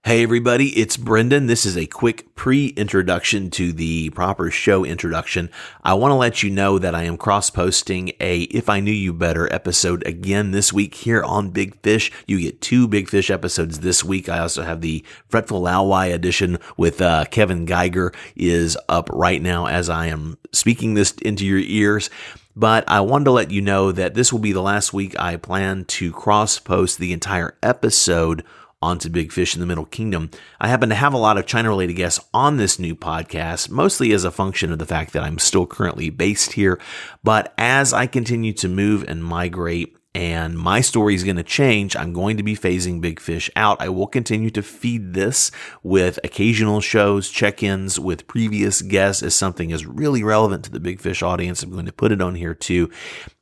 Hey everybody, it's Brendan. This is a quick pre-introduction to the proper show introduction. I want to let you know that I am cross-posting a If I Knew You Better episode again this week here on Big Fish. You get 2 Big Fish episodes this week. I also have the Fretful Loweye edition with Kevin Geiger is up right now as I am speaking this into your ears. But I wanted to let you know that this will be the last week I plan to cross-post the entire episode onto Big Fish in the Middle Kingdom. I happen to have a lot of China-related guests on this new podcast, mostly as a function of the fact that I'm still currently based here. But as I continue to move and migrate, and my story is going to change, I'm going to be phasing Big Fish out. I will continue to feed this with occasional shows, check-ins with previous guests as something is really relevant to the Big Fish audience. I'm going to put it on here too.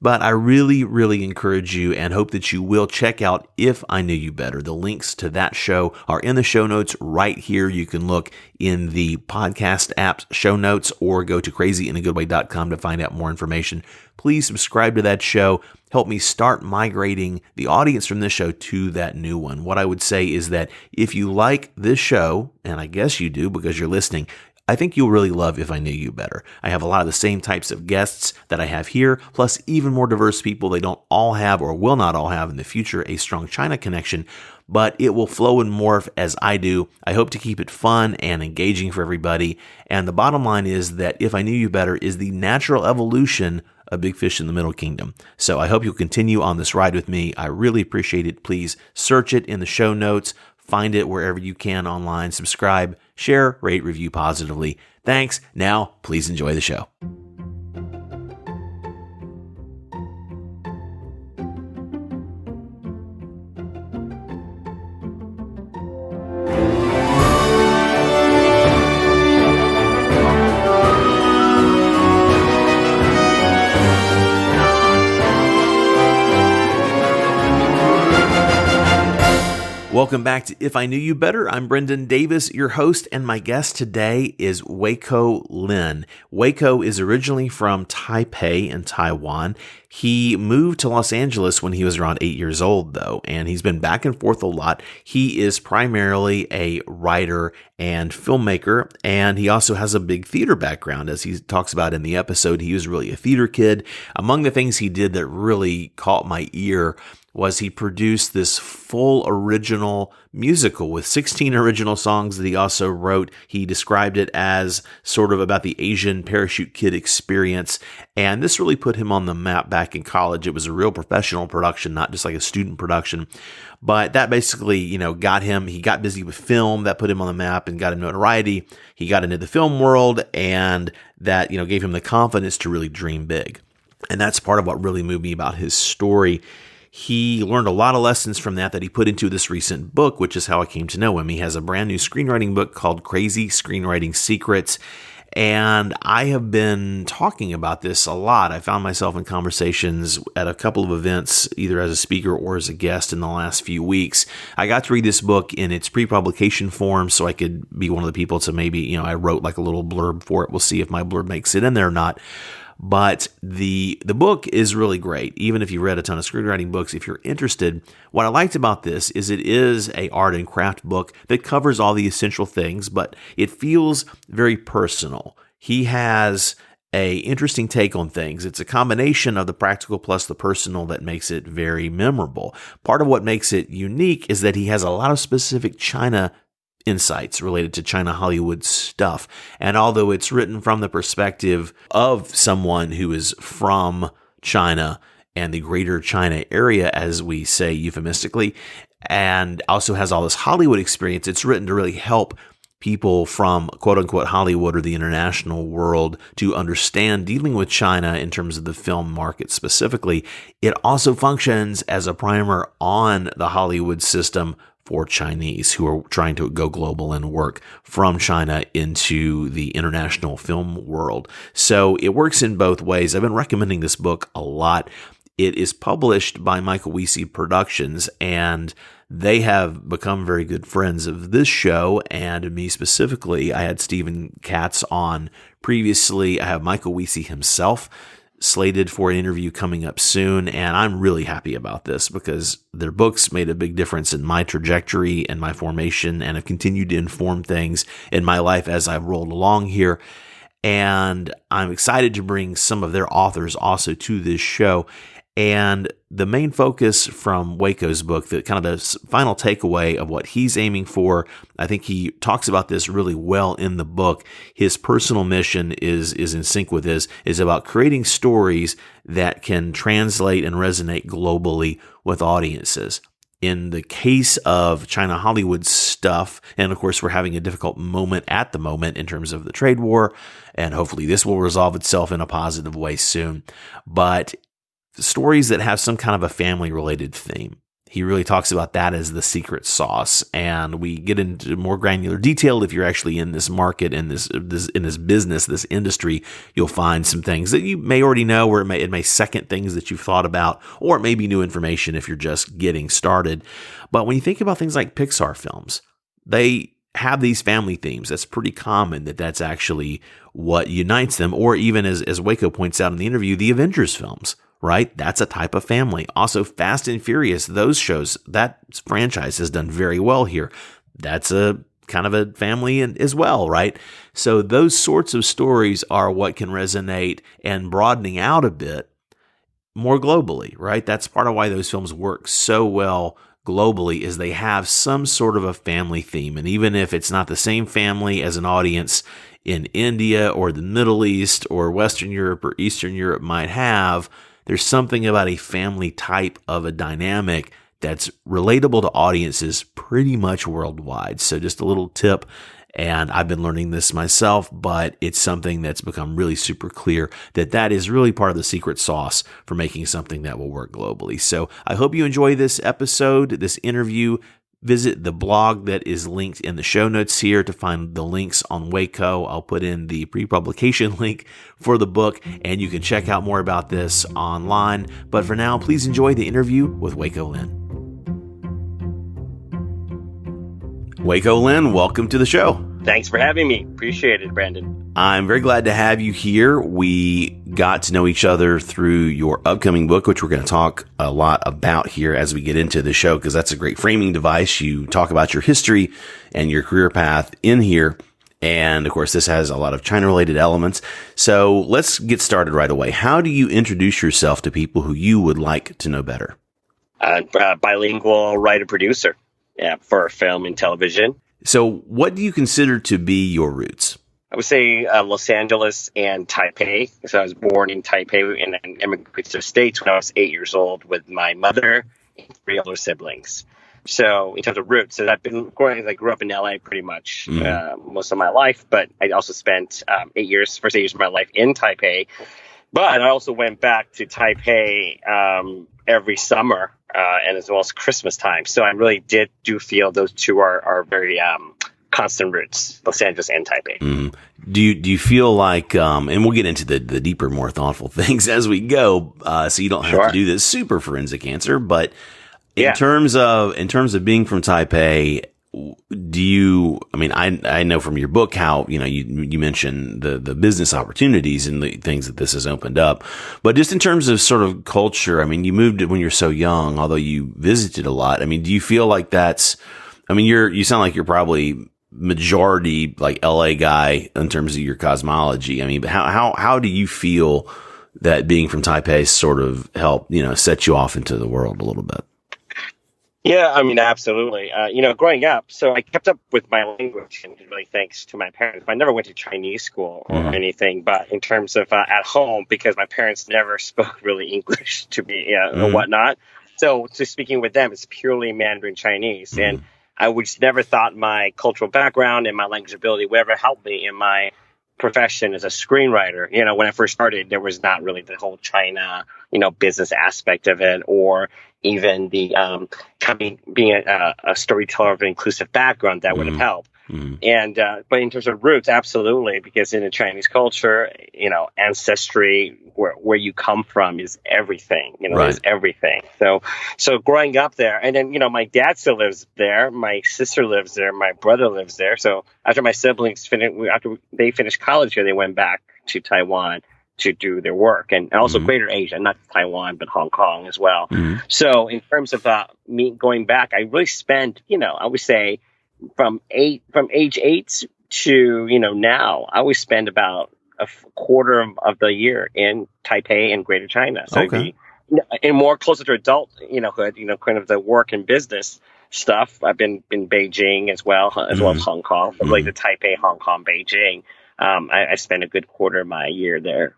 But I really encourage you and hope that you will check out If I Knew You Better. The links to that show are in the show notes right here. You can look in the podcast app's show notes or go to crazyinagoodway.com to find out more information. Please subscribe to that show. Help me start migrating the audience from this show to that new one. What I would say is that if you like this show, and I guess you do because you're listening, I think you'll really love If I Knew You Better. I have a lot of the same types of guests that I have here, plus even more diverse people. They don't all have or will not all have in the future a strong China connection, but it will flow and morph as I do. I hope to keep it fun and engaging for everybody. And the bottom line is that If I Knew You Better is the natural evolution of Big Fish in the Middle Kingdom. So I hope you'll continue on this ride with me. I really appreciate it. Please search it in the show notes. Find it wherever you can online. Subscribe, share, rate, review positively. Thanks. Now, please enjoy the show. Welcome back to If I Knew You Better. I'm Brendan Davis, your host, and my guest today is WEIKO LIN. WEIKO is originally from Taipei in Taiwan. He moved to Los Angeles when he was around 8 years old, though, and he's been back and forth a lot. He is primarily a writer and filmmaker, and he also has a big theater background. As he talks about in the episode, he was really a theater kid. Among the things he did that really caught my ear was he produced this full original musical with 16 original songs that he also wrote. He described it as sort of about the Asian parachute kid experience, and this really put him on the map back in college. It was a real professional production, not just like a student production, but that basically, got him. He got busy with film. That put him on the map and got him notoriety. He got into the film world, and that, gave him the confidence to really dream big. And that's part of what really moved me about his story. He learned a lot of lessons from that he put into this recent book, which is how I came to know him. He has a brand new screenwriting book called Crazy Screenwriting Secrets, and I have been talking about this a lot. I found myself in conversations at a couple of events, either as a speaker or as a guest in the last few weeks. I got to read this book in its pre-publication form so I could be one of the people to maybe, I wrote like a little blurb for it. We'll see if my blurb makes it in there or not. But the book is really great. Even if you read a ton of screenwriting books, if you're interested, what I liked about this is it is a art and craft book that covers all the essential things, but it feels very personal. He has a interesting take on things. It's a combination of the practical plus the personal that makes it very memorable. Part of what makes it unique is that he has a lot of specific China insights related to China Hollywood stuff. And although it's written from the perspective of someone who is from China and the greater China area, as we say euphemistically, and also has all this Hollywood experience, it's written to really help people from quote unquote Hollywood or the international world to understand dealing with China in terms of the film market specifically. It also functions as a primer on the Hollywood system for Chinese who are trying to go global and work from China into the international film world. So it works in both ways. I've been recommending this book a lot. It is published by WEIKO Productions, and they have become very good friends of this show and me specifically. I had Stephen Katz on previously. I have Michael Weesey himself slated for an interview coming up soon, and I'm really happy about this because their books made a big difference in my trajectory and my formation and have continued to inform things in my life as I've rolled along here. And I'm excited to bring some of their authors also to this show. And the main focus from WEIKO's book, the kind of the final takeaway of what he's aiming for, I think he talks about this really well in the book. His personal mission is in sync with this, is about creating stories that can translate and resonate globally with audiences. In the case of China Hollywood stuff, and of course we're having a difficult moment at the moment in terms of the trade war, and hopefully this will resolve itself in a positive way soon, but stories that have some kind of a family-related theme. He really talks about that as the secret sauce, and we get into more granular detail. If you're actually in this market, in this business, this industry, you'll find some things that you may already know, or it may second things that you've thought about, or it may be new information if you're just getting started. But when you think about things like Pixar films, they have these family themes. That's pretty common that's actually what unites them, or even as WEIKO points out in the interview, the Avengers films. Right? That's a type of family. Also, Fast and Furious, those shows, that franchise has done very well here. That's a kind of a family as well, right? So those sorts of stories are what can resonate and broadening out a bit more globally, right? That's part of why those films work so well globally, is they have some sort of a family theme. And even if it's not the same family as an audience in India or the Middle East or Western Europe or Eastern Europe might have, there's something about a family type of a dynamic that's relatable to audiences pretty much worldwide. So just a little tip, and I've been learning this myself, but it's something that's become really super clear that is really part of the secret sauce for making something that will work globally. So I hope you enjoy this episode, this interview. Visit the blog that is linked in the show notes here to find the links on WEIKO. I'll put in the pre-publication link for the book, and you can check out more about this online. But for now, please enjoy the interview with WEIKO LIN. WEIKO LIN, welcome to the show. Thanks for having me. Appreciate it, Brandon. I'm very glad to have you here. We got to know each other through your upcoming book, which we're going to talk a lot about here as we get into the show, because that's a great framing device. You talk about your history and your career path in here. And of course, this has a lot of China-related elements. So let's get started right away. How do you introduce yourself to people who you would like to know better? Bilingual writer-producer for film and television. So what do you consider to be your roots? I would say Los Angeles and Taipei. So I was born in Taipei and then immigrated to the States when I was 8 years old with my mother and 3 older siblings. So in terms of roots, so I grew up in LA pretty much most of my life, but I also spent first 8 years of my life in Taipei. But I also went back to Taipei every summer and as well as Christmas time. So I really do feel those two are very constant roots, Los Angeles and Taipei. Mm. Do you feel like, and we'll get into the deeper, more thoughtful things as we go, so you don't have to do this super forensic answer, but in terms of being from Taipei, I know from your book how, you mentioned the business opportunities and the things that this has opened up, but just in terms of sort of culture, you moved when you're so young, although you visited a lot. Do you feel like you sound like you're probably majority like LA guy in terms of your cosmology. But how do you feel that being from Taipei sort of helped, set you off into the world a little bit? Yeah, absolutely. Growing up, so I kept up with my language, and really thanks to my parents. I never went to Chinese school or anything, but in terms of at home, because my parents never spoke really English to me or whatnot. So to speaking with them, it's purely Mandarin Chinese. And I just never thought my cultural background and my language ability would ever help me in my profession as a screenwriter. When I first started, there was not really the whole China, business aspect of it, or even the being a storyteller of an inclusive background that would have helped. And but in terms of roots, absolutely, because in the Chinese culture, ancestry, where you come from is everything. Is everything. So growing up there, and then my dad still lives there, my sister lives there, my brother lives there. So after my siblings finished college here, they went back to Taiwan to do their work, and also Mm-hmm. Greater Asia, not Taiwan, but Hong Kong as well. Mm-hmm. So in terms of me going back, I really spent, I would say from age 8 to, now, I would spend about a quarter of the year in Taipei and Greater China. So it'd Okay. be and more closer to adult, hood, kind of the work and business stuff. I've been in Beijing as well as Mm-hmm. Hong Kong, but really Mm-hmm. the Taipei, Hong Kong, Beijing. I spent a good quarter of my year there.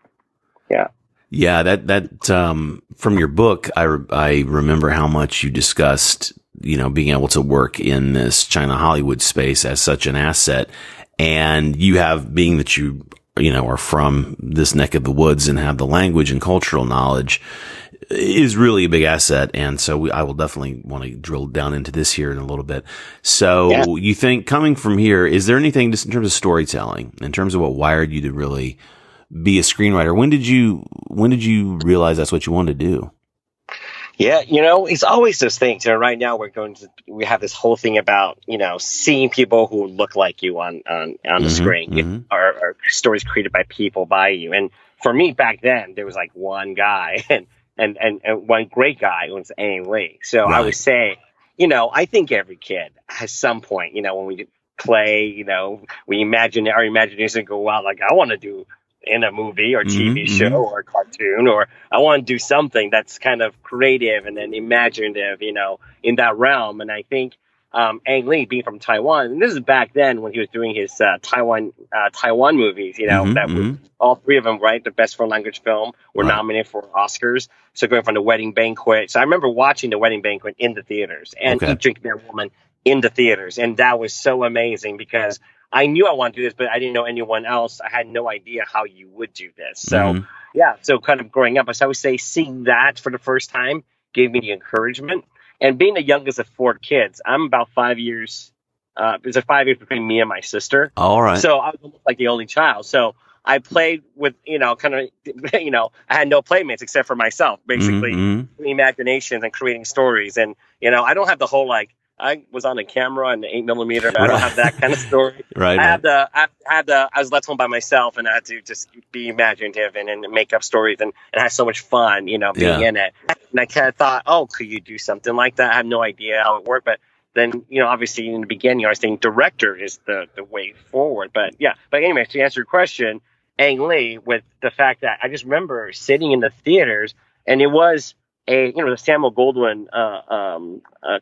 Yeah. Yeah, that from your book, I remember how much you discussed, being able to work in this China Hollywood space as such an asset, and being that you are from this neck of the woods and have the language and cultural knowledge is really a big asset. And so I will definitely want to drill down into this here in a little bit. So you think, coming from here, is there anything just in terms of storytelling, in terms of what wired you to really be a screenwriter? When did you realize that's what you wanted to do? Yeah, it's always those things. Right now we have this whole thing about, seeing people who look like you on the screen, Mm-hmm. or stories created by people by you. And for me back then, there was like one guy and one great guy who was Ang Lee. So I would say, I think every kid at some point, when we play, we imagine our imagination go wild, like I want to do in a movie or TV show or cartoon, or I want to do something that's kind of creative and then imaginative, in that realm. And I think Ang Lee, being from Taiwan, and this is back then when he was doing his Taiwan movies, all three of them, right? The best foreign language film were nominated for Oscars. So going from The Wedding Banquet. So I remember watching The Wedding Banquet in the theaters and Eat, Drink, Marry, Woman in the theaters. And that was so amazing because I knew I wanted to do this, but I didn't know anyone else. I had no idea how you would do this. So, so kind of growing up, so I would say seeing that for the first time gave me the encouragement. And being the youngest of 4 kids, I'm about 5 years. There's a 5 years between me and my sister. All right. So I was almost like the only child. So I played with, kind of, I had no playmates except for myself, basically, imaginations and creating stories. And, I don't have the whole I was on a camera and 8mm. I don't have that kind of story. Right. I was left home by myself, and I had to just be imaginative and make up stories and have so much fun, being in it. And I kind of thought, could you do something like that? I have no idea how it worked, but then, obviously in the beginning, I was thinking director is the way forward. But anyway, to answer your question, Ang Lee, with the fact that I just remember sitting in the theaters, and it was the Samuel Goldwyn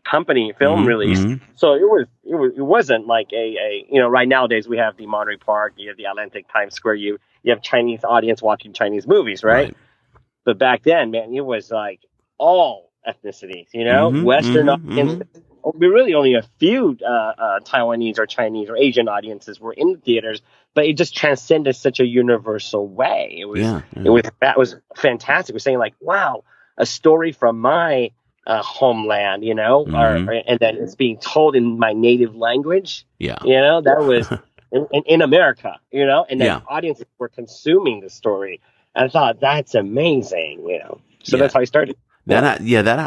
company film release. So it wasn't like a right nowadays we have the Monterey Park, you have the Atlantic Times Square, you have Chinese audience watching Chinese movies, right? But back then, man, it was like all ethnicities, Western audience. Really only a few Taiwanese or Chinese or Asian audiences were in the theaters, but it just transcended such a universal way. It was that was fantastic. It was saying like, wow, a story from my homeland, and then it's being told in my native language. Yeah. That was in America, and then audiences were consuming the story. And I thought that's amazing, So that's how I started. That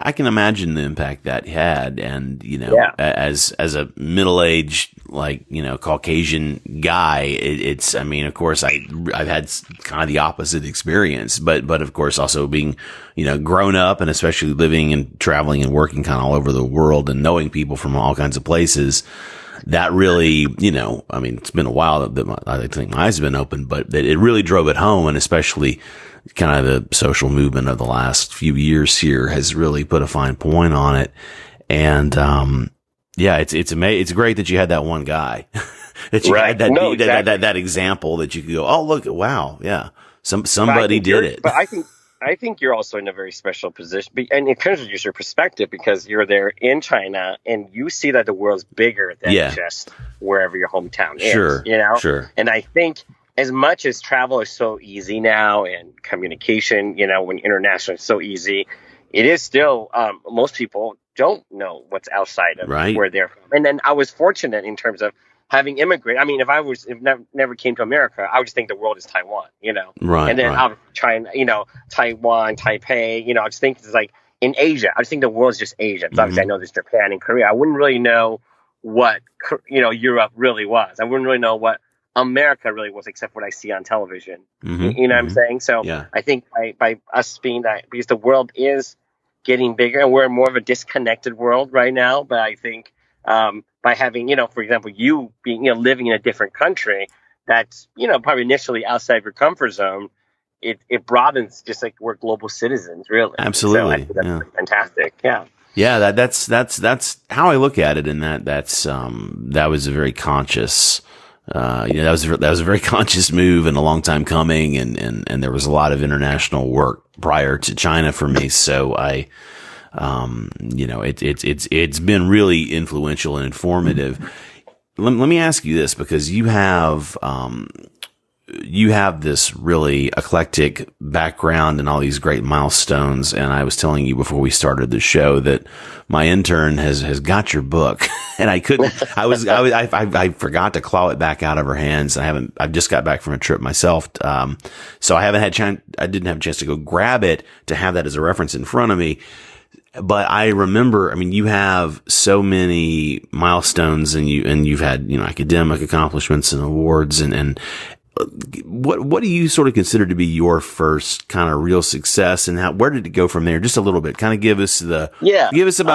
I can imagine the impact that had, and as a middle-aged Caucasian guy, it's I mean, of course, I've had kind of the opposite experience, but of course also being grown up and especially living and traveling and working kind of all over the world and knowing people from all kinds of places. That really, I mean, it's been a while that I think my eyes have been open, but that it really drove it home, and especially kind of the social movement of the last few years here has really put a fine point on it. And, it's amazing. It's great that you had that one guy that you had that example that you could go, oh, look, wow. Yeah. Somebody did it. But I think you're also in a very special position, and it kind of gives your perspective because you're there in China and you see that the world's bigger than just wherever your hometown is. Sure. And I think as much as travel is so easy now and communication, when international is so easy, it is still most people don't know what's outside of where they're from. And then I was fortunate in terms of having immigrated. I mean, if never came to America, I would just think the world is Taiwan, And then China, Taiwan, Taipei, I just think it's like in Asia. I just think the world is just Asia. So obviously I know there's Japan and Korea. I wouldn't really know what, Europe really was. I wouldn't really know what America really was, except what I see on television. Mm-hmm. You know what I'm saying? So Yeah. I think by us being that, because the world is getting bigger and we're in more of a disconnected world right now. But I think by having, for example, you being, living in a different country that's, probably initially outside your comfort zone, it broadens, just like we're global citizens, really. Absolutely. So I think that's fantastic. Yeah. Yeah, that's how I look at it, and that was a very conscious, that was a very conscious move and a long time coming, and there was a lot of international work prior to China for me, so it's been really influential and informative. Let me ask you this, because you have this really eclectic background and all these great milestones. And I was telling you before we started the show that my intern has got your book, and I forgot to claw it back out of her hands. I've just got back from a trip myself. So I didn't have a chance to go grab it to have that as a reference in front of me. But I remember, you have so many milestones, and you've had, academic accomplishments and awards, and what do you sort of consider to be your first kind of real success, and where did it go from there? Just a little bit, kind of give us about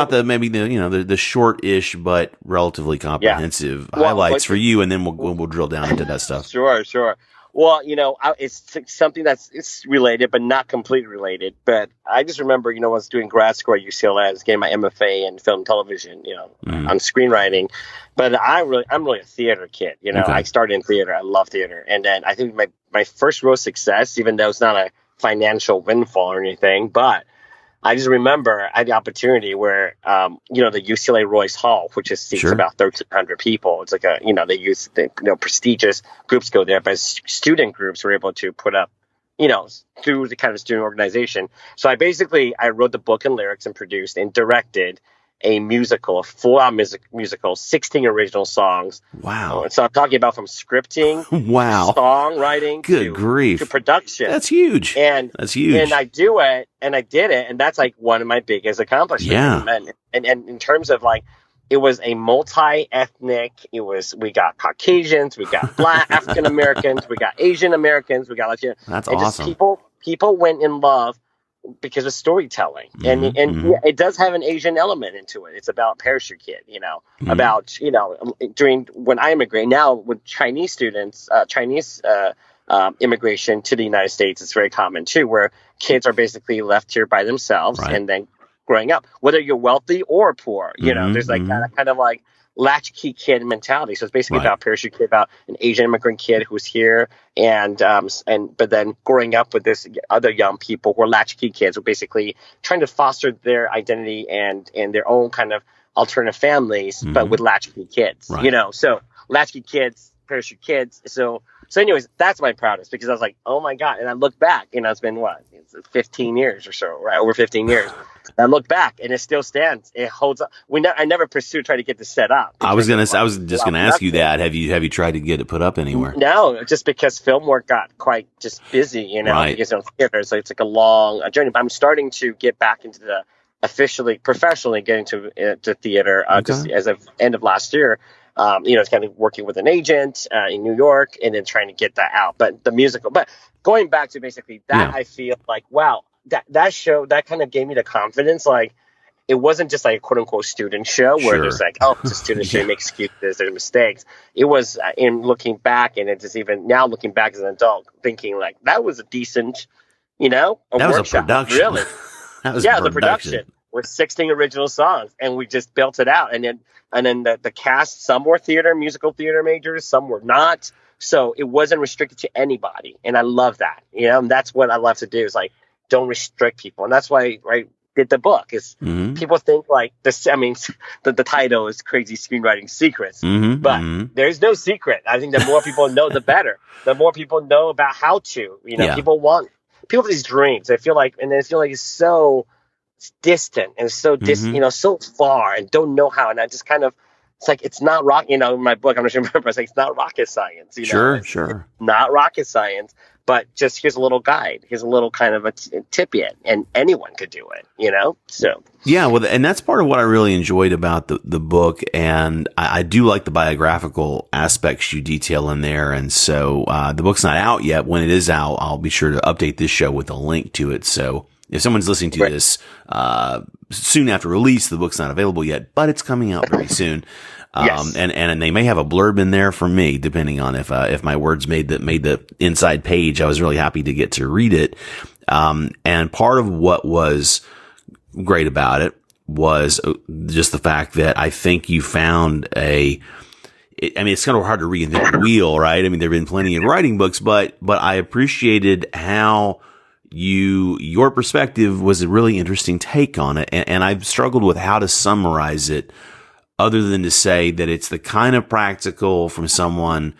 the short-ish but relatively comprehensive highlights for you, and then we'll drill down into that stuff. Sure. Well, it's something it's related, but not completely related. But I just remember, when I was doing grad school at UCLA, I was getting my MFA in film and television, on screenwriting. But I'm really a theater kid. Okay. I started in theater. I love theater. And then I think my first real success, even though it's not a financial windfall or anything, but I just remember I had the opportunity where, the UCLA Royce Hall, which seats about 1,300 people. It's like they use prestigious groups go there, but student groups were able to put up, through the kind of student organization. So I wrote the book and lyrics and produced and directed a full-out musical, 16 original songs. Wow. So I'm talking about from scripting, songwriting, to production. That's huge. And I did it, and that's like one of my biggest accomplishments. Yeah. And in terms of it was a multi-ethnic, we got Caucasians, we got Black African Americans, we got Asian Americans, we got Latino. That's and awesome. Just people went in love because of storytelling. And it does have an Asian element into it. It's about Parachute Kid, about, during when I immigrated, now with Chinese students, immigration to the United States is very common too, where kids are basically left here by themselves and then growing up, whether you're wealthy or poor, there's that kind of latchkey kid mentality. So it's basically about Parachute Kid, about an Asian immigrant kid who's here, but then growing up with this other young people who are latchkey kids, who are basically trying to foster their identity and their own kind of alternative families, but with latchkey kids. So latchkey kids, Parachute Kids. So anyways, that's my proudest, because I was like, oh my God. And I look back, it's been 15 years or so, right? Over 15 years. And I look back and it still stands. It holds up. I never pursued trying to get this set up. I was just going to ask you that. Have you tried to get it put up anywhere? No, just because film work got quite just busy, because theater. So it's like a long journey. But I'm starting to get back into the professionally getting to theater just as of end of last year. It's kind of working with an agent in New York and then trying to get that out. But the musical, but going back to basically that, I feel like, wow, that show, that kind of gave me the confidence. It wasn't just like a quote unquote student show where there's it's a student show, you make excuses, there's mistakes. It was in looking back, and it's just even now looking back as an adult, thinking that was a decent, that was a production. Really. That was the production with 16 original songs, and we just built it out. And then the cast, some were musical theater majors, some were not. So it wasn't restricted to anybody. And I love that, and that's what I love to do is don't restrict people. And that's why I did the book is people think this, the title is Crazy Screenwriting Secrets, but there's no secret. I think the more people know, the better. The more people know about how to, people have these dreams. I feel like, and they feel like it's so distant and so so far and don't know how. And I just kind of It's like, it's not in my book, I'm not sure you remember, it's like, it's not rocket science, Sure, it's sure. not rocket science, but just here's a little guide. Here's a little kind of a tip-in, and anyone could do it, so. Yeah, well, and that's part of what I really enjoyed about the book, and I do like the biographical aspects you detail in there, and so the book's not out yet. When it is out, I'll be sure to update this show with a link to it, so if someone's listening to this soon after release, the book's not available yet, but it's coming out very soon. Yes. And they may have a blurb in there for me, depending on if my words made the inside page. I was really happy to get to read it. And part of what was great about it was just the fact that I think you found it's kind of hard to reinvent the wheel, right? I mean, there've been plenty of writing books, but I appreciated how your perspective was a really interesting take on it. And I've struggled with how to summarize it, other than to say that it's the kind of practical from someone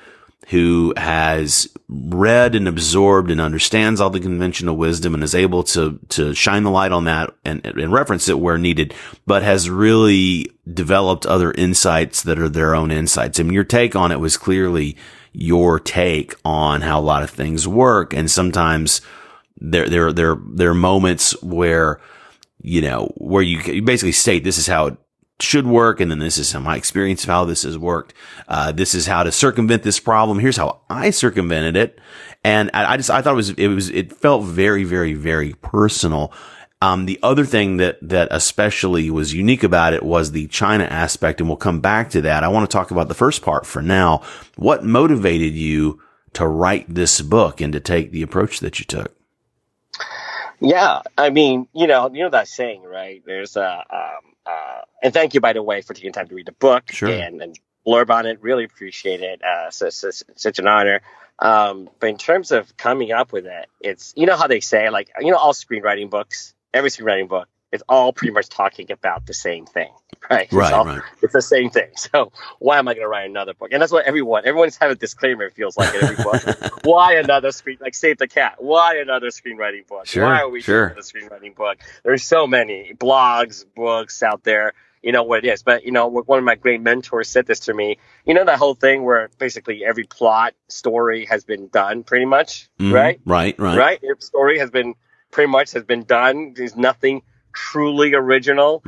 who has read and absorbed and understands all the conventional wisdom and is able to shine the light on that and reference it where needed, but has really developed other insights that are their own insights. I mean, your take on it was clearly your take on how a lot of things work. And sometimes there are moments where, where you basically state, this is how it should work, and then this is my experience of how this has worked. This is how to circumvent this problem. Here's how I circumvented it. And I thought it felt very, very, very personal. The other thing that especially was unique about it was the China aspect, and we'll come back to that. I want to talk about the first part for now. What motivated you to write this book and to take the approach that you took? Yeah, I mean, that saying, right? There's and thank you, by the way, for taking time to read the book. Sure. and blurb on it. Really appreciate it. Such an honor. But in terms of coming up with it, it's, how they say, like, all screenwriting books, every screenwriting book, it's all pretty much talking about the same thing, right? Right. It's the same thing. So why am I going to write another book? And that's what everyone's having a disclaimer, it feels like, in every book. Why another Save the Cat? Why another screenwriting book? Sure, why are we doing a screenwriting book? There's so many blogs, books out there. You know what it is. But, one of my great mentors said this to me, that whole thing where basically every plot story has been done pretty much, right? Right. Every story has been done. There's nothing truly original.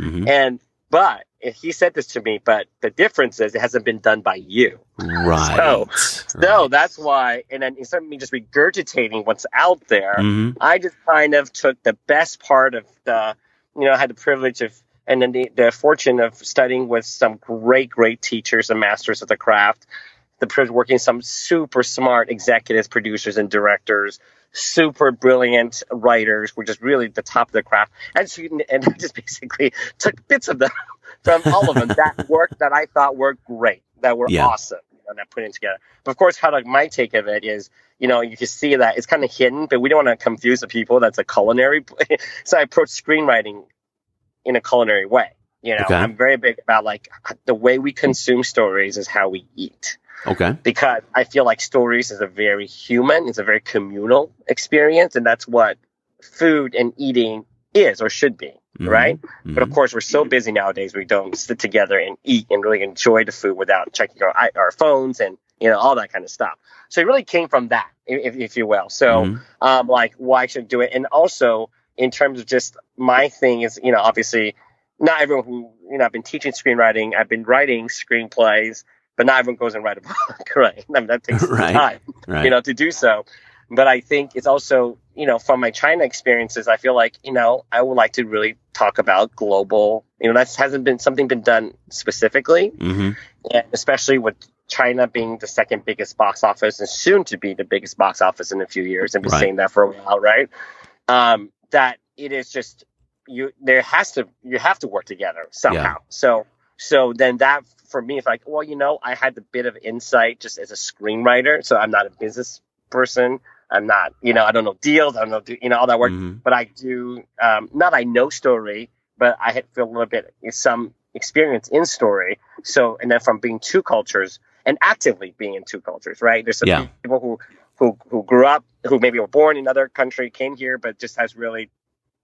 But he said this to me, but the difference is it hasn't been done by you. Right. So that's why, and then instead of me just regurgitating what's out there, I just kind of took the best part of I had the privilege of, and then the fortune of studying with some great teachers and masters of the craft, the privilege of working with some super smart executives, producers, and directors, super brilliant writers, which is really the top of the craft. And I just basically took bits of them from all of them that I thought were great, that were awesome, that put it together. But of course, my take of it is, you can see that it's kind of hidden, but we don't want to confuse the people. That's a culinary. So I approach screenwriting in a culinary way. Okay. I'm very big about, like, the way we consume stories is how we eat. Okay. Because I feel like stories is a very human, it's a very communal experience, and that's what food and eating is or should be, right? But of course, we're so busy nowadays, we don't sit together and eat and really enjoy the food without checking our phones and all that kind of stuff. So it really came from that, if you will. So like, why should I do it? And also, in terms of just my thing is, obviously, not everyone who, I've been teaching screenwriting, I've been writing screenplays, but not everyone goes and write a book, right? I mean, that takes time, to do so. But I think it's also, from my China experiences, I feel like, I would like to really talk about global, that hasn't been something been done specifically, and especially with China being the second biggest box office and soon to be the biggest box office in a few years, and been saying that for a while, right? That it is just, you have to work together somehow. So then that for me, it's like, well, I had a bit of insight just as a screenwriter. So I'm not a business person. I'm not, I don't know deals. I don't know, all that work. But I do, not I know story, but I feel a little bit some experience in story. So, and then from being two cultures and actively being in two cultures, right? There's some people who grew up, who maybe were born in another country, came here, but just has really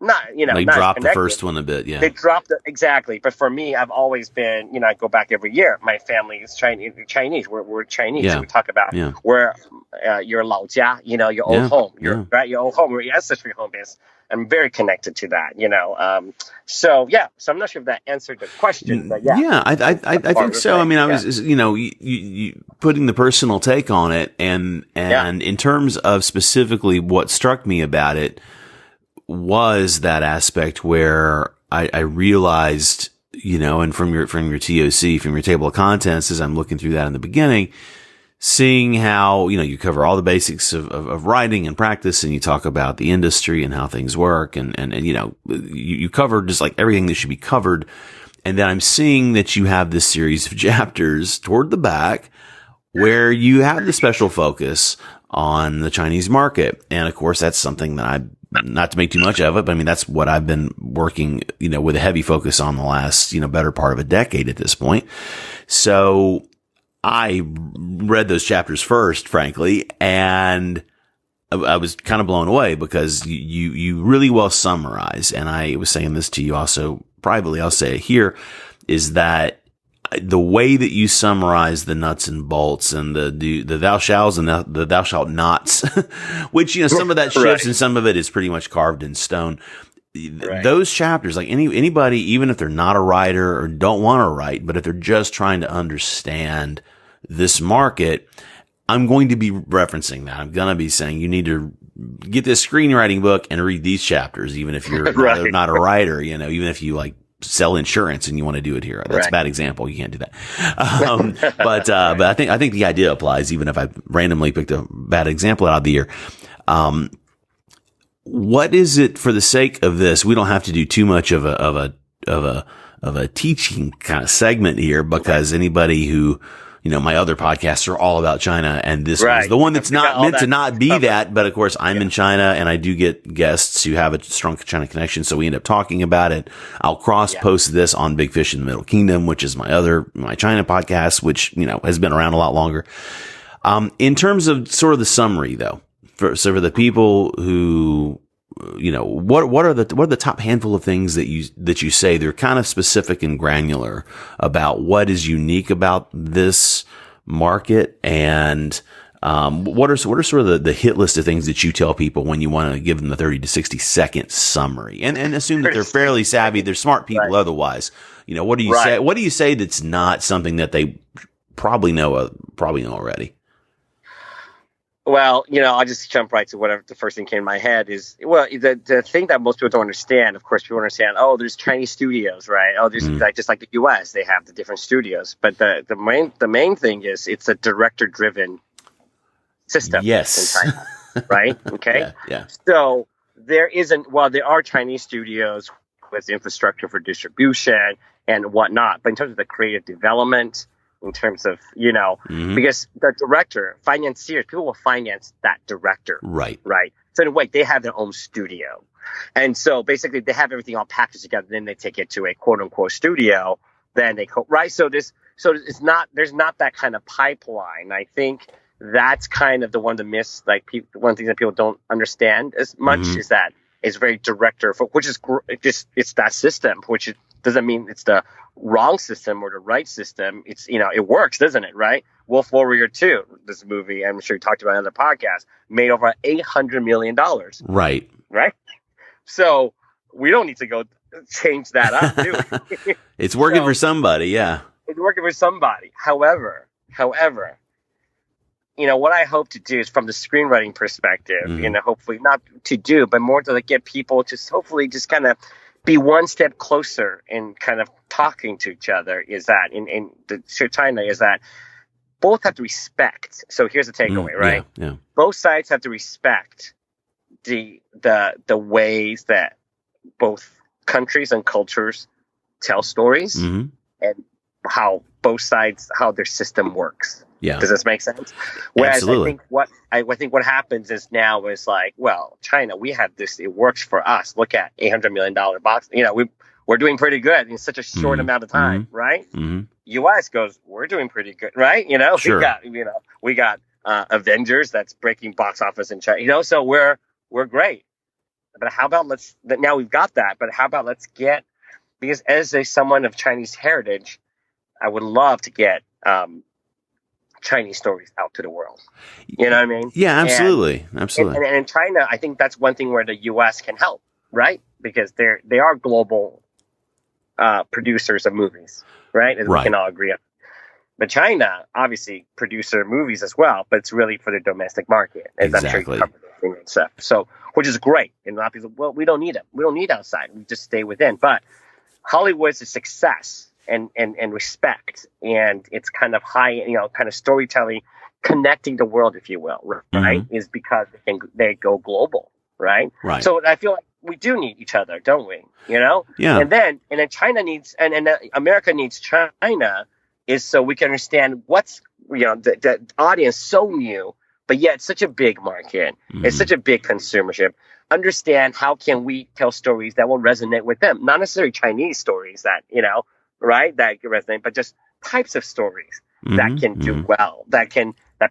not, They not dropped the connected. first one a bit, yeah. They dropped it, exactly. But for me, I've always been, I go back every year. My family is Chinese. We're Chinese. Yeah. So we talk about where your 老家, your old home, your old home, where your ancestry home is. I'm very connected to that, So I'm not sure if that answered the question, but yeah. Yeah, I think so. I mean, I was, you putting the personal take on it, and in terms of specifically what struck me about it was that aspect where I realized, and from your TOC, from your table of contents, as I'm looking through that in the beginning, seeing how, you cover all the basics of writing and practice, and you talk about the industry and how things work, and you cover just like everything that should be covered. And then I'm seeing that you have this series of chapters toward the back where you have the special focus on the Chinese market. And of course, that's something that not to make too much of it, but I mean, that's what I've been working, with a heavy focus on the last, better part of a decade at this point. So I read those chapters first, frankly, and I was kind of blown away because you really well summarize. And I was saying this to you also privately, I'll say it here, is that the way that you summarize the nuts and bolts and the thou shalls and the thou shalt nots, which, some of that shifts and some of it is pretty much carved in stone. Those chapters, like anybody, even if they're not a writer or don't want to write, but if they're just trying to understand this market, I'm going to be referencing that. I'm going to be saying you need to get this screenwriting book and read these chapters, even if you're not a writer, even if you like sell insurance and you want to do it here. That's a bad example. You can't do that. But I think the idea applies, even if I randomly picked a bad example out of the year. What is it, for the sake of this? We don't have to do too much of a teaching kind of segment here, because anybody who, my other podcasts are all about China, and this is the one that's not meant to not be that. But of course, I'm in China, and I do get guests who have a strong China connection, so we end up talking about it. I'll cross post this on Big Fish in the Middle Kingdom, which is my China podcast, which has been around a lot longer. In terms of sort of the summary, though, for the people who, what are the top handful of things that you say they're kind of specific and granular about what is unique about this market, and what are sort of the hit list of things that you tell people when you want to give them the 30 to 60 second summary, and assume that they're fairly savvy, they're smart people otherwise. What do you say? What do you say that's not something that they probably know already? Well, I'll just jump right to whatever the first thing came to my head is, well, the thing that most people don't understand, of course, people understand, there's Chinese studios, right? There's just like the US, they have the different studios. But the main thing is it's a director-driven system in China, right? Okay. Yeah. So there are Chinese studios with infrastructure for distribution and whatnot, but in terms of the creative development, in terms of, because the director, financiers, people will finance that director. Right. So in a way, they have their own studio. And so basically they have everything all packaged together. Then they take it to a quote unquote studio. Then they So there's not that kind of pipeline. I think that's kind of one of the myths, like one of the things that people don't understand as much is that it's very director, which is it's that system, which doesn't mean it's the wrong system or the right system. It's, it works, doesn't it? Right. Wolf Warrior 2, this movie, I'm sure you talked about in another podcast, made over $800 million. Right. So we don't need to go change that up, do we? It's working for somebody. Yeah. It's working for somebody. However, what I hope to do is from the screenwriting perspective, hopefully not to do, but more to get people to hopefully just kind of be one step closer in kind of talking to each other, is that in China is that both have to respect. So here's the takeaway, right? Yeah. Both sides have to respect the ways that both countries and cultures tell stories, and how both sides, how their system works. Yeah. Does this make sense? Whereas Absolutely. I think what happens is now is like, well, China, we have this, it works for us. Look at $800 million box. We're doing pretty good in such a short amount of time, right? US goes, we're doing pretty good, right? Sure. we got Avengers that's breaking box office in China, so we're great. how about now we've got that, but how about let's get, because as someone of Chinese heritage, I would love to get Chinese stories out to the world. You know what I mean? Yeah, absolutely. Absolutely. And in China, I think that's one thing where the U.S. can help, right? Because they are global producers of movies, right? As we can all agree on. But China, obviously, producer movies as well, but it's really for the domestic market, as I'm sure you covered and stuff. So, which is great. And a lot of people, well, we don't need them. We don't need outside. We just stay within. But Hollywood's a success and respect, and it's kind of high, kind of storytelling, connecting the world, if you will, right? Mm-hmm. Is because they go global, right? Right. So I feel like we do need each other, don't we? Yeah. And then China needs, and America needs China, is so we can understand what's, the audience so new, but yet such a big market. Mm-hmm. It's such a big consumership. Understand how can we tell stories that will resonate with them? Not necessarily Chinese stories that, right, that resonate, but just types of stories mm-hmm. that can do well, that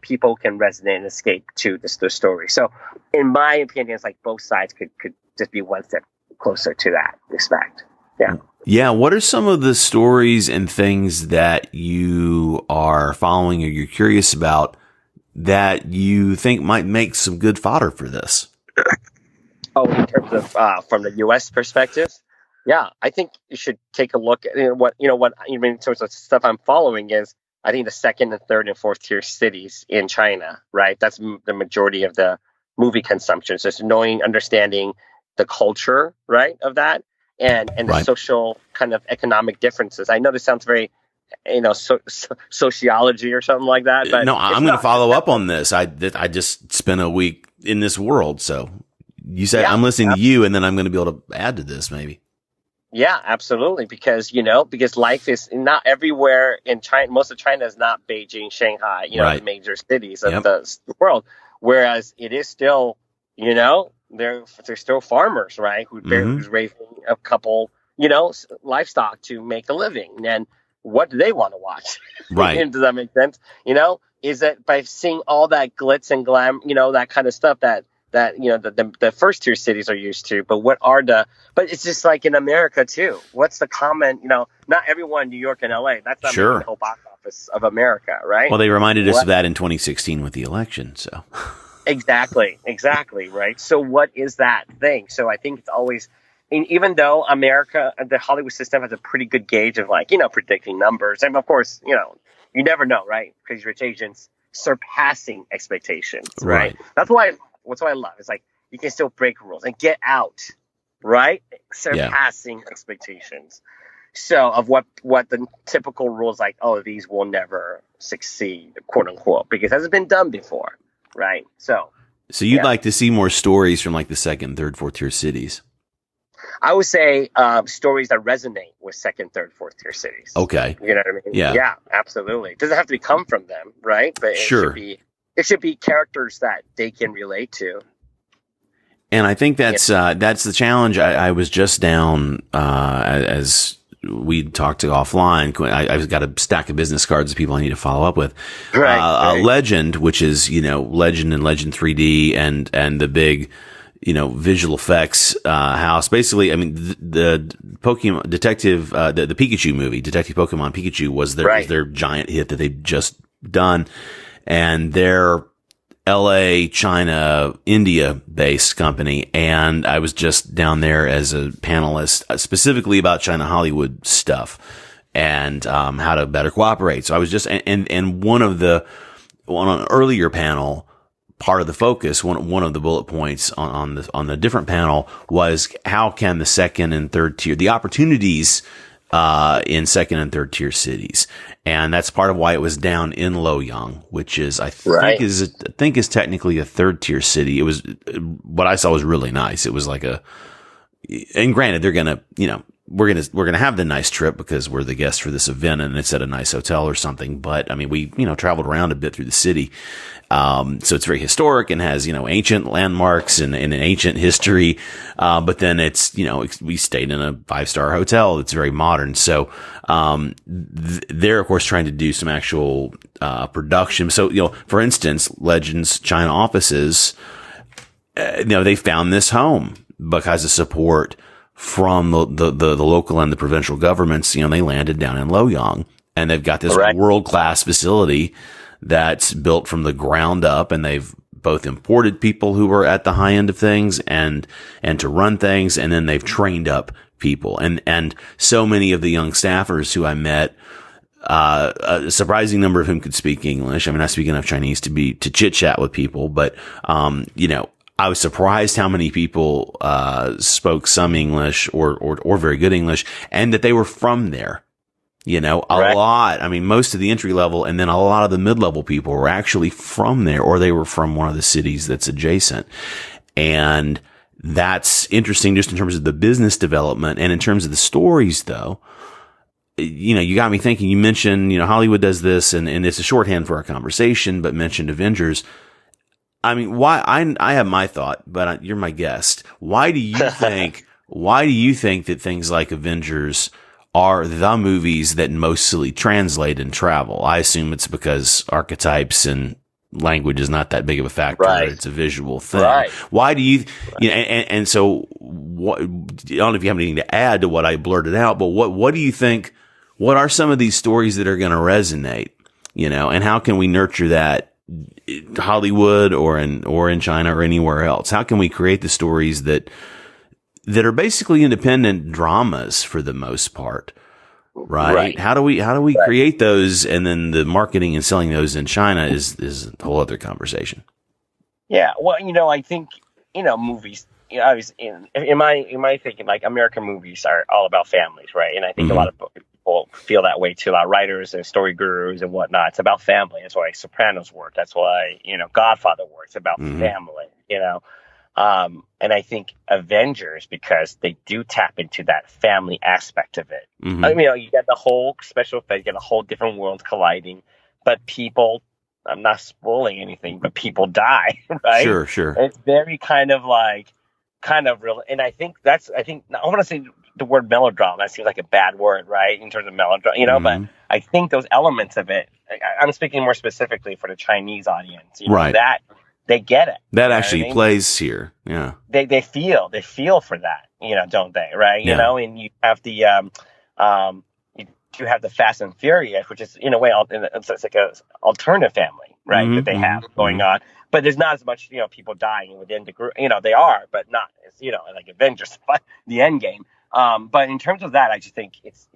people can resonate and escape to the story. So in my opinion, it's like both sides could just be one step closer to that respect. Yeah. Yeah. What are some of the stories and things that you are following or you're curious about that you think might make some good fodder for this? Oh, in terms of from the U.S. perspective, yeah, I think you should take a look at what I mean in terms of stuff I'm following is I think the second and third and fourth tier cities in China, right? That's the majority of the movie consumption. So it's understanding the culture, right, of that. And the social kind of economic differences. I know this sounds very, sociology or something like that. But no, I'm going to follow up on this. I just spent a week in this world. So you said I'm listening to you, and then I'm going to be able to add to this maybe. Yeah, absolutely. Because, because life is not everywhere in China. Most of China is not Beijing, Shanghai, the major cities of the world. Whereas it is still, they're still farmers, right? Who's raising a couple, livestock to make a living. And what do they want to watch? Right. Does that make sense? Is that by seeing all that glitz and glam, that kind of stuff that the first tier cities are used to, but it's just like in America too. What's the common, not everyone in New York and LA, that's not the whole box office of America, right? Well, they reminded us of that in 2016 with the election, so. Exactly, right? So what is that thing? So I think it's always, even though America, the Hollywood system has a pretty good gauge of predicting numbers. And of course, you never know, right? Crazy Rich Asians surpassing expectations, right? That's what I love. It's like you can still break rules and get out, right? Surpassing expectations. So of what the typical rules like, oh, these will never succeed, quote unquote, because it hasn't been done before. Right. So you'd like to see more stories from like the second, third, fourth tier cities? I would say stories that resonate with second, third, fourth tier cities. Okay. You know what I mean? Yeah, absolutely. It doesn't have to come from them, right? But it should be characters that they can relate to. And I think that's the challenge. I was just down as we talked to offline. I've got a stack of business cards of people I need to follow up with. Right. Legend, which is, Legend and Legend 3D and the big, visual effects, house. Basically, I mean, the Pokemon Detective, the Pikachu movie, Detective Pokemon Pikachu was their giant hit that they've just done. And they're LA, China, India based company. And I was just down there as a panelist, specifically about China Hollywood stuff and, how to better cooperate. So I was just, and on an earlier panel, part of the focus, one of the bullet points on the different panel was how can the second and third tier, the opportunities, in second and third tier cities. And that's part of why it was down in Loyang, which is, I think is technically a third tier city. It was, what I saw was really nice. It was like and granted, they're going to, we're going to have the nice trip because we're the guests for this event and it's at a nice hotel or something. But I mean, we, traveled around a bit through the city. So it's very historic and has, ancient landmarks and an ancient history. But then it's, we stayed in a 5-star hotel. It's very modern. So, they're of course trying to do some actual, production. So, for instance, Legends China offices, they found this home. because of support from the local and the provincial governments, they landed down in Loyang, and they've got this world-class facility that's built from the ground up, and they've both imported people who are at the high end of things and to run things, and then they've trained up people. And so many of the young staffers who I met, a surprising number of whom could speak English. I mean, I speak enough Chinese to chit chat with people, but, I was surprised how many people, spoke some English or very good English, and that they were from there. A lot. I mean, most of the entry level and then a lot of the mid-level people were actually from there, or they were from one of the cities that's adjacent. And that's interesting just in terms of the business development. And in terms of the stories, though, you got me thinking. You mentioned, Hollywood does this, and it's a shorthand for our conversation, but mentioned Avengers. I mean, why? I have my thought, but you're my guest. Why do you think that things like Avengers are the movies that mostly translate and travel? I assume it's because archetypes and language is not that big of a factor. Right. It's a visual thing. Right. Why do you, and so what, I don't know if you have anything to add to what I blurted out, but what do you think, what are some of these stories that are going to resonate, and how can we nurture that in Hollywood or in China or anywhere else? How can we create the stories that are basically independent dramas for the most part, right? How do we create those, and then the marketing and selling those in China is a whole other conversation. Yeah, well, I think movies. I was in my thinking, like, American movies are all about families, right? And I think a lot of people feel that way too. A lot of writers and story gurus and whatnot. It's about family. That's why Sopranos work. That's why Godfather works. About family. And I think Avengers, because they do tap into that family aspect of it. I mean, you get the whole special effect, you get a whole different world colliding, but people, I'm not spoiling anything, but people die, right? Sure. And it's very kind of real. And I want to say the word melodrama, that seems like a bad word, right? In terms of melodrama, but I think those elements of it, I'm speaking more specifically for the Chinese audience, right? That they get it. That actually plays here. Yeah. They feel for that, don't they? Right. Yeah. And you have the, you have the Fast and Furious, which is in a way, it's like a alternative family, right? That they have going on, but there's not as much, people dying within the group, they are, but not as, like Avengers, but the end game. But in terms of that, I just think it's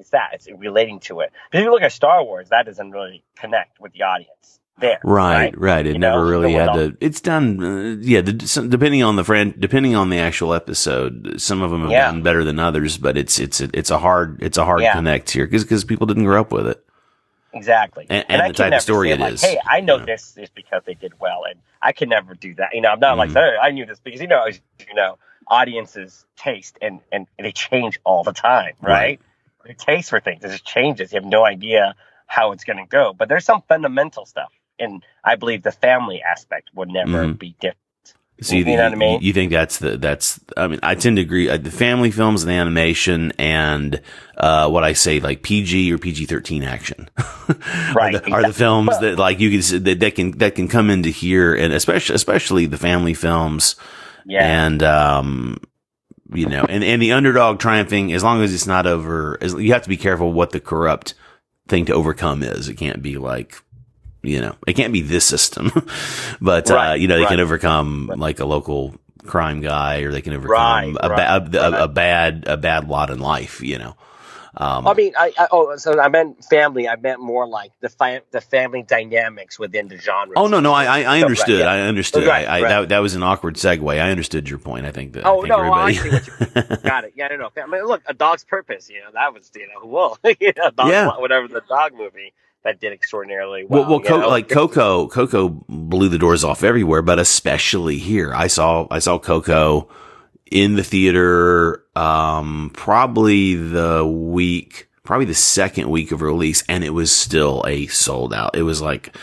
relating to it. But if you look at Star Wars, that doesn't really connect with the audience. There, right. It never really had to. It's done, depending on the actual episode. Some of them have done better than others, but it's a hard connect here because people didn't grow up with it. Exactly, and the type of story it is. Hey, I know this is because they did well, and I can never do that. I'm not like, hey, I knew this because audiences taste and they change all the time, right? Their taste for things, it just changes. You have no idea how it's going to go, but there's some fundamental stuff. And I believe the family aspect would never be different. So you know what I mean? You think that's, I mean, I tend to agree. The family films and animation and, what I say, like PG or PG-13 action. are the films that, like, you can, that can come into here, and especially the family films. Yeah. And, and the underdog triumphing, as long as it's not you have to be careful what the corrupt thing to overcome is. It can't be like, it can't be this system, but, they can overcome like a local crime guy, or they can overcome a bad lot in life, I mean, so I meant family. I meant more like the family dynamics within the genre. Oh, no, I understood. I understood. That was an awkward segue. I understood your point. I think that. I see what you got it. Yeah, no. I mean, look, A Dog's Purpose. That was whatever the dog movie. That did extraordinarily well. Coco blew the doors off everywhere, but especially here. I saw Coco in the theater, probably the second week of release, and it was still a sold out. It was like,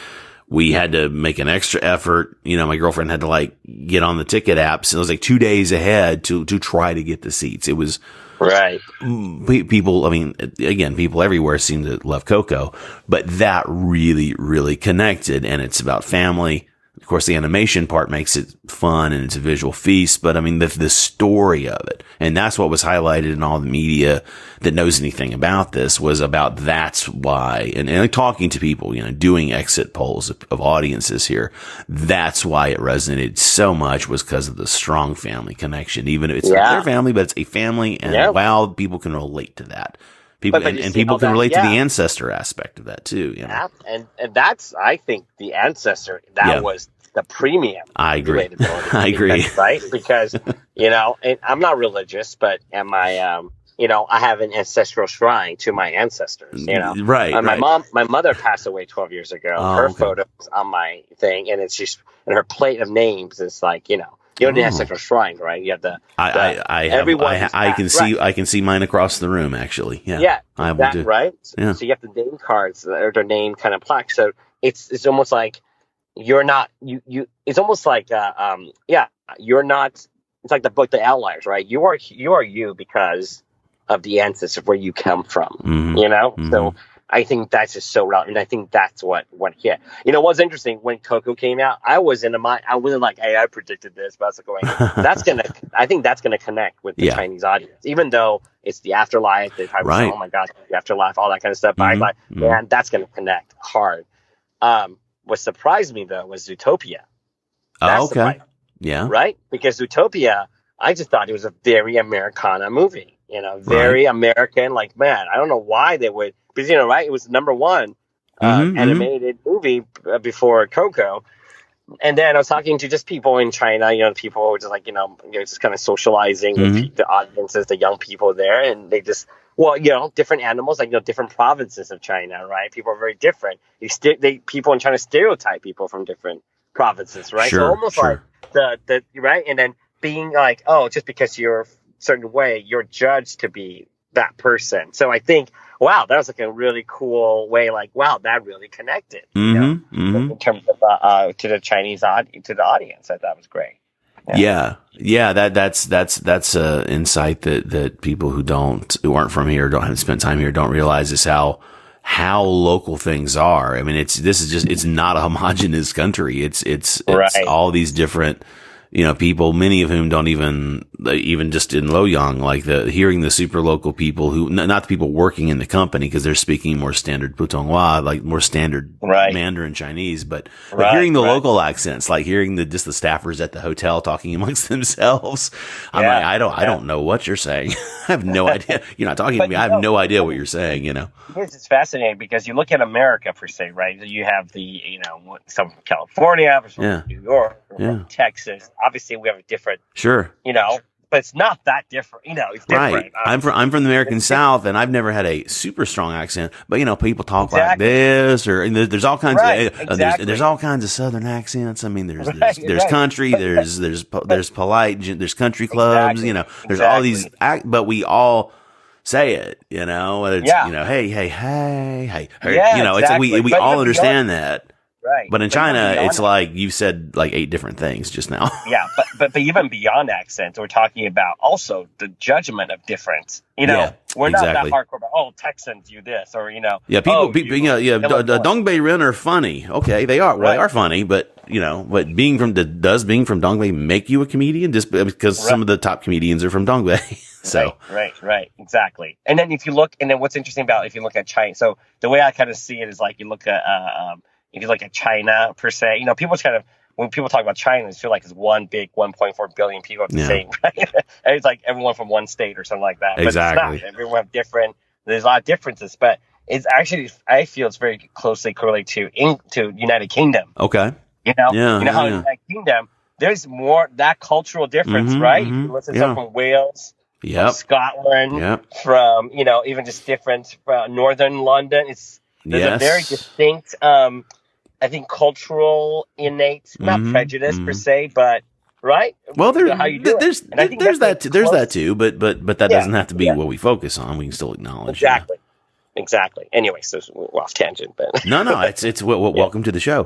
we had to make an extra effort. My girlfriend had to like get on the ticket apps. It was like 2 days ahead to try to get the seats. It was, right. People, I mean, again, people everywhere seem to love Coco, but that really, really connected, and it's about family. Of course, the animation part makes it fun and it's a visual feast, but I mean, the story of it, and that's what was highlighted in all the media that knows anything about this, was about that's why, and like talking to people, doing exit polls of audiences here, that's why it resonated so much, was because of the strong family connection. Even if it's not their family, but it's a family, and wow, people can relate to that. People, and people can relate to the ancestor aspect of that too. Yeah, and that's, I think, the ancestor, that was the premium. I agree. I agree. Right? Because, and I'm not religious, but I have an ancestral shrine to my ancestors, Right. My mother passed away 12 years ago. Her photo's on my thing, and it's just, and her plate of names is like, the ancestral shrine, right? You have I can see mine across the room, actually. Yeah. I will do. Right? Yeah. So you have the name cards, or their name kind of plaque. So it's almost like, you're not, it's almost like, you're not, it's like the book, The Outliers, right? You are you because of the ancestors, where you come from, Mm-hmm. So I think that's just so relevant. And I think that's what hit. What's interesting, when Coco came out, I wasn't like, hey, I predicted this, but I was going, I think that's going to connect with the Chinese audience, even though it's the afterlife, they talk about, oh my gosh, the afterlife, all that kind of stuff. But I'm like, man, that's going to connect hard. What surprised me, though, was Zootopia. Oh, okay. Yeah. Right? Because Zootopia, I just thought it was a very Americana movie. Very American. Like, man, I don't know why they would. Because, right? It was number one animated movie before Coco. And then I was talking to just people in China, people who were just like, just kind of socializing with the audiences, the young people there. And they just, different animals, like, different provinces of China, right? People are very different. People in China stereotype people from different provinces, right? Sure, so almost like the right? And then being like, oh, just because you're a certain way, you're judged to be that person. So I think, wow, that was like a really cool way, like, wow, that really connected, in terms of to the Chinese to the audience. I thought was great. Yeah. That's insight that people who aren't from here, don't have spent time here, don't realize is how local things are. I mean, it's not a homogenous country. It's all these different, people, many of whom don't even just in Loyang, like hearing the super local people who, not the people working in the company, because they're speaking more standard Putonghua, like more standard Mandarin Chinese, but hearing the local accents, like hearing the staffers at the hotel talking amongst themselves. I'm like, I don't know what you're saying. I have no idea. You're not talking to me. I have no idea what you're saying, It's fascinating because you look at America per se, right? You have the, some from California, some from New York, from Texas. Obviously, we have a different, but it's not that different. It's different. Right. I'm from the American South, and I've never had a super strong accent. But people talk like this, or there's all kinds of there's all kinds of Southern accents. I mean, there's country, there's polite, there's country clubs. There's all these, but we all say it. Whether it's hey. It's like we all understand that. Right. But in China, it's like you said like 8 different things just now. Yeah, but even beyond accents, we're talking about also the judgment of difference. We're not that hardcore about, oh, Texans do this, or people Dongbei Ren are funny. Okay, they are. Well, they are funny, but but being from Dongbei make you a comedian just because some of the top comedians are from Dongbei. So right, exactly. And then if you look, what's interesting about if you look at China, so the way I kind of see it is like you look at if you look at China per se, people kind of, when people talk about China, they feel like it's one big 1.4 billion people at the same, right? And it's like everyone from one state or something like that. Exactly. But it's not. Everyone have there's a lot of differences, but it's actually, I feel it's very closely correlated to United Kingdom. Okay. How United Kingdom, there's more, that cultural difference, right? You listen to someone from Wales, from Scotland, from, even just different, northern London. There's a very distinct, I think, cultural, innate, not prejudice per se, but right. Well, there's that too, but that doesn't have to be what we focus on. We can still acknowledge exactly. Anyway, so we're off tangent, but no, it's welcome to the show.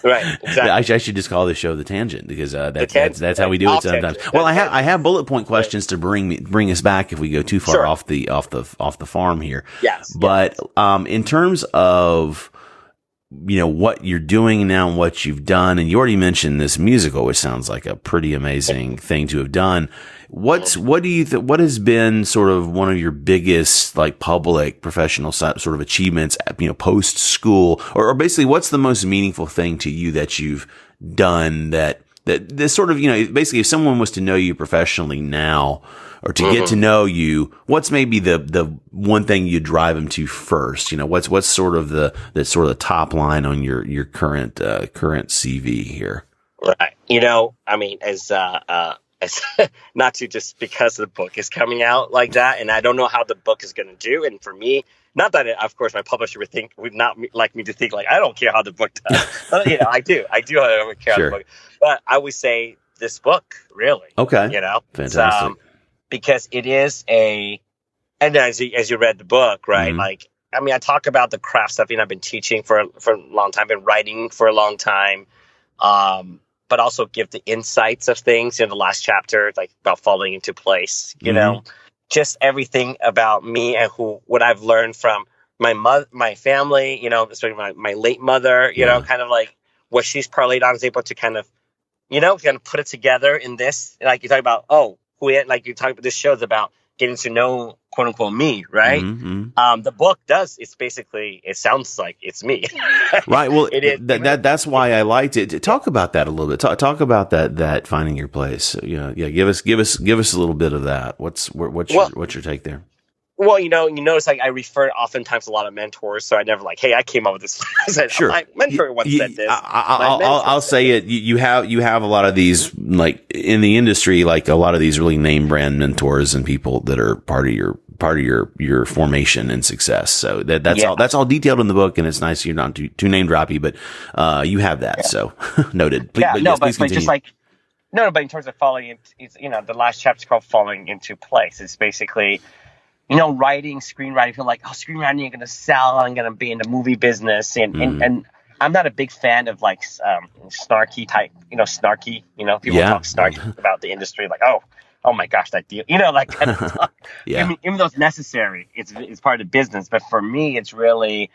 Right. Exactly. I should just call this show The Tangent, because that's how we do it sometimes. Well, I have bullet point questions to bring us back if we go too far off the farm here. Yes. But in terms of what you're doing now and what you've done. And you already mentioned this musical, which sounds like a pretty amazing thing to have done. What has been sort of one of your biggest like public professional sort of achievements, post school, or basically what's the most meaningful thing to you that you've done that this sort of, basically if someone was to know you professionally now or to get to know you, what's maybe the one thing you drive them to first? What's sort of the top line on your current CV here? Right. I mean, as not to just because the book is coming out like that, and I don't know how the book is going to do. And for me, not that of course my publisher would not like me to think like I don't care how the book does. But, I do care how the book. But I would say this book really. Okay. Fantastic. Because it is and as you read the book, right? Mm-hmm. Like, I mean, I talk about the craft stuff. I've been teaching for a long time, been writing for a long time. But also give the insights of things in the last chapter, like about falling into place, just everything about me and what I've learned from my family, especially my late mother, kind of like what she's parlayed on is able to kind of put it together in this. Like you talk about, this show's about getting to know quote unquote me, right? Mm-hmm. The book it sounds like it's me. Right. Well, that's why I liked it. Talk about that a little bit. Talk about that finding your place. Give us a little bit of that. What's your take there? Well, you notice like I refer oftentimes to a lot of mentors, so I never like, hey, I came up with this. Sure. My mentor once said this. I'll say it. You have a lot of these like in the industry, like a lot of these really name brand mentors and people that are part of your formation and success. So that's all detailed in the book, and it's nice you're not too name droppy, but you have that. Yeah. So noted. Please continue. But in terms of falling into, the last chapter is called Falling Into Place. It's basically, writing, screenwriting, feel like, screenwriting, you're going to sell, I'm going to be in the movie business. And I'm not a big fan of like snarky type, snarky, people talk snarky about the industry, like, oh my gosh, that deal, like kind of talk. Yeah. Even though it's necessary, it's part of the business. But for me, it's really,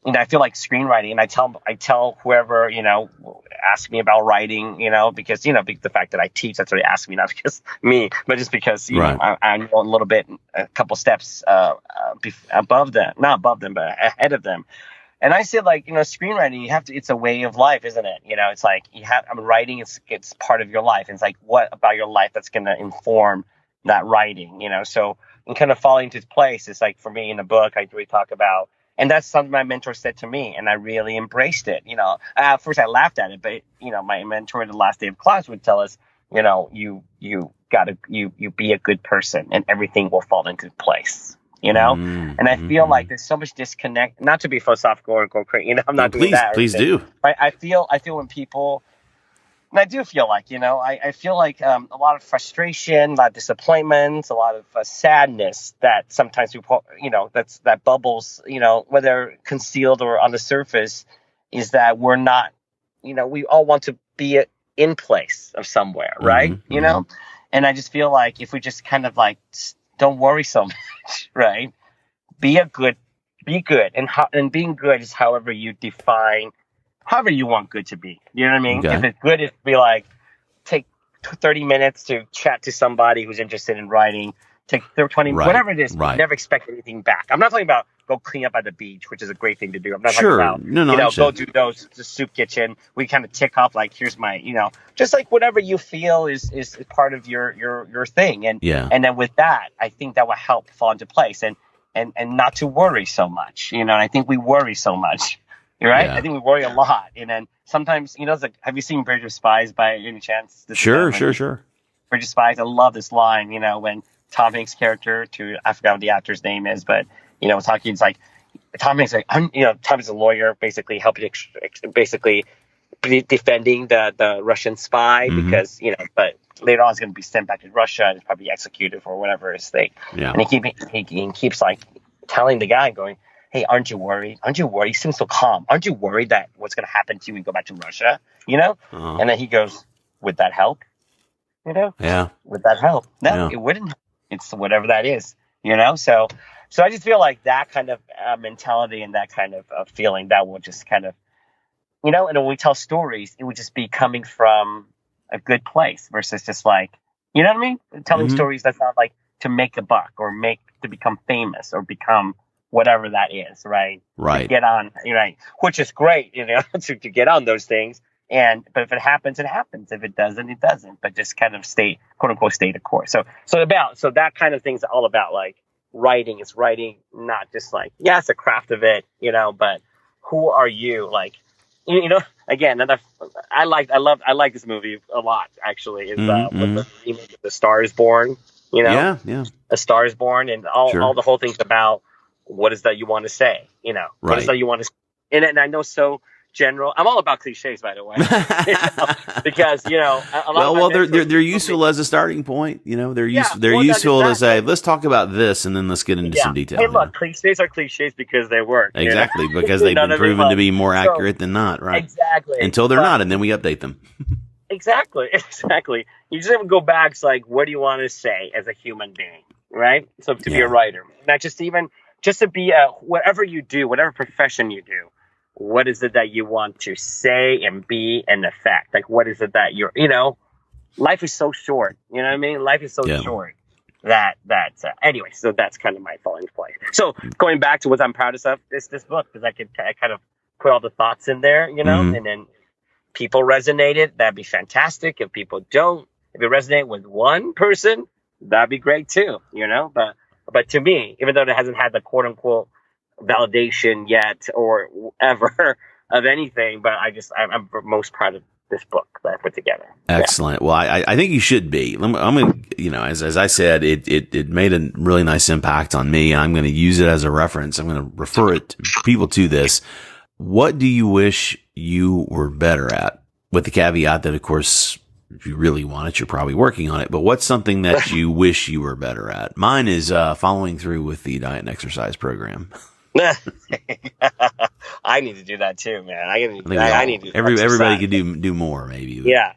I feel like screenwriting, and I tell whoever, ask me about writing, because, the fact that I teach, that's what they ask me, not because me, but just because, I'm a little bit, a couple steps above them, not above them, but ahead of them. And I said, like, screenwriting, it's a way of life, isn't it? It's like writing, it's part of your life. And it's like, what about your life that's going to inform that writing, So in kind of falling into place, it's like for me in the book, I really talk about, and that's something my mentor said to me, and I really embraced it. At first I laughed at it, but my mentor in the last day of class would tell us, you gotta be a good person, and everything will fall into place. And I feel like there's so much disconnect. Not to be philosophical or go crazy, I'm not doing that. Please do. I feel when people. And I do feel like, I feel like a lot of frustration, a lot of disappointments, a lot of sadness that sometimes people, that bubbles, whether concealed or on the surface, is that we're not, we all want to be in place of somewhere, right? Mm-hmm. And I just feel like if we just kind of like, don't worry so much, right? Be good. And being good is however you define however you want good to be. You know what I mean? Okay. If it's good, it's be like, take 30 minutes to chat to somebody who's interested in writing, take 20, whatever it is, never expect anything back. I'm not talking about go clean up at the beach, which is a great thing to do. I'm not talking about, go do the soup kitchen. We kind of tick off like, here's my, just like whatever you feel is part of your thing. And then with that, I think that will help fall into place and not to worry so much, and I think we worry so much. You're right. Yeah. I think we worry a lot, and then sometimes, it's like, have you seen Bridge of Spies by any chance? Sure. Bridge of Spies. I love this line. When Tom Hanks' character, I forgot what the actor's name is, but talking, it's like Tom Hanks, like, Tom is a lawyer, basically helping, basically defending the Russian spy because but later on he's going to be sent back to Russia and probably executed for whatever his thing. Yeah. And he keeps like telling the guy, going, hey, aren't you worried? You seem so calm. Aren't you worried that what's going to happen to you when you go back to Russia? Uh-huh. And then he goes, would that help? Yeah. Would that help? No, It wouldn't. It's whatever that is, So I just feel like that kind of mentality and that kind of feeling that will just kind of and when we tell stories, it would just be coming from a good place versus just like, you know what I mean? Telling stories that's not like to make a buck or to become famous or become whatever that is, right? Right. To get on, right? Which is great, to get on those things. But if it happens, it happens. If it doesn't, it doesn't. But just kind of quote unquote, stay the course. So that kind of thing's all about like writing. It's writing, not just like, yeah, it's a craft of it, but who are you? Like, again, I like this movie a lot. Actually, is with the Star is Born. Yeah. A Star is Born, and all the whole thing's about what is that you want to say. What is that you want to, and I know so. General. I'm all about cliches, by the way, because they're useful as a starting point. They're useful to say, let's talk about this, and then let's get into some detail. Hey, look, cliches are cliches because they work. Exactly, because they've been proven to be more accurate than not, right? Exactly. Until they're not, and then we update them. Exactly. You just have to go back. It's like, what do you want to say as a human being, right? So to be a writer, not just to be whatever you do, whatever profession you do. What is it that you want to say and be and affect? Like, what is it that life is so short. You know what I mean? Life is so short anyway, so that's kind of my falling place. So going back to what I'm proudest of, this book, because I kind of put all the thoughts in there, and then people resonated. That'd be fantastic. If people don't, if it resonates with one person, that'd be great too, but to me, even though it hasn't had the quote unquote validation yet or ever of anything, but I'm most proud of this book that I put together. Excellent. Well, I think you should be. I'm going to, as I said, it made a really nice impact on me. I'm going to use it as a reference. I'm going to refer people to this. What do you wish you were better at? With the caveat that, of course, if you really want it, you're probably working on it. But what's something that you wish you were better at? Mine is following through with the diet and exercise program. I need to do that too, man. I need to. Everybody could do more, maybe. Yeah.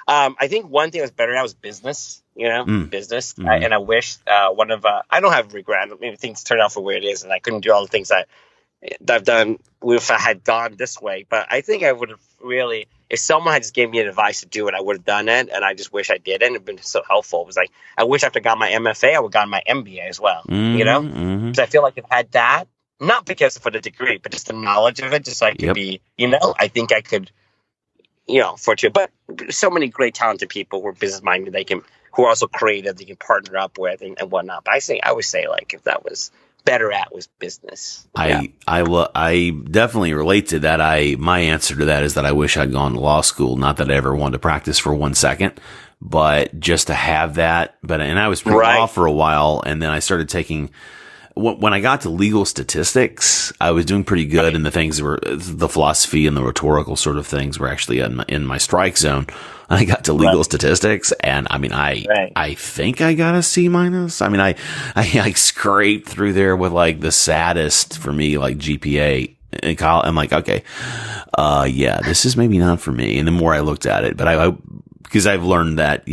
I think one thing I was better at was business. Business, and I wish one of I don't have regret. Maybe things turned out for where it is, and I couldn't do all the things that I've done if I had gone this way. But I think I would have really, if someone had just given me advice to do it, I would have done it. And I just wish I did. And it'd been so helpful. It was like, I wish after I got my MFA, I would have gotten my MBA as well. Because I feel like I've had that. Not because for the degree, but just the knowledge of it, just so I could be, I think I could, fortunate. But so many great, talented people who are business minded, who are also creative, they can partner up with and whatnot. But I would say, like, if that was better at was business. I definitely relate to that. My answer to that is that I wish I'd gone to law school. Not that I ever wanted to practice for 1 second, but just to have that. And I was pretty law for a while, and then I started taking. When I got to legal statistics, I was doing pretty good, and the things that were the philosophy and the rhetorical sort of things were actually in my strike zone. I got to legal statistics, and I think I got a C minus. I scraped through there with like the saddest for me, like GPA in college. I'm like, okay, this is maybe not for me. And the more I looked at it, but because I've learned that,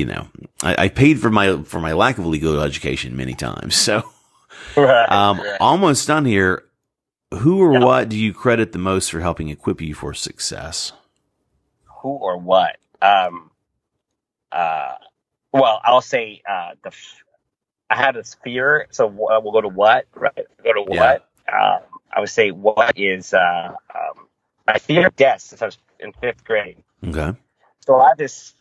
I paid for my lack of legal education many times, so. Almost done here. Who or what do you credit the most for helping equip you for success? Who or what? Well, I'll say I had a sphere, so we'll go to what, right? Go to what. I would say what is my fear of death since I was in 5th grade. Okay. So I have this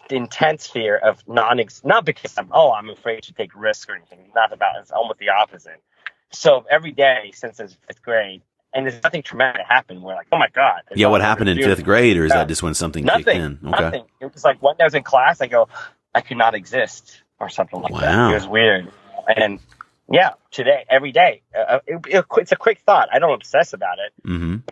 intense fear of not because I'm afraid to take risks or anything. Not about it's almost the opposite. So every day since 5th grade, and there's nothing traumatic happened. We're like, oh my god. Yeah, what happened in 5th grade, or is that just when something kicked in? Okay. Nothing. It was like one day I was in class, I go, I could not exist, or something like that. It was weird. And today, every day, it's a quick thought. I don't obsess about it,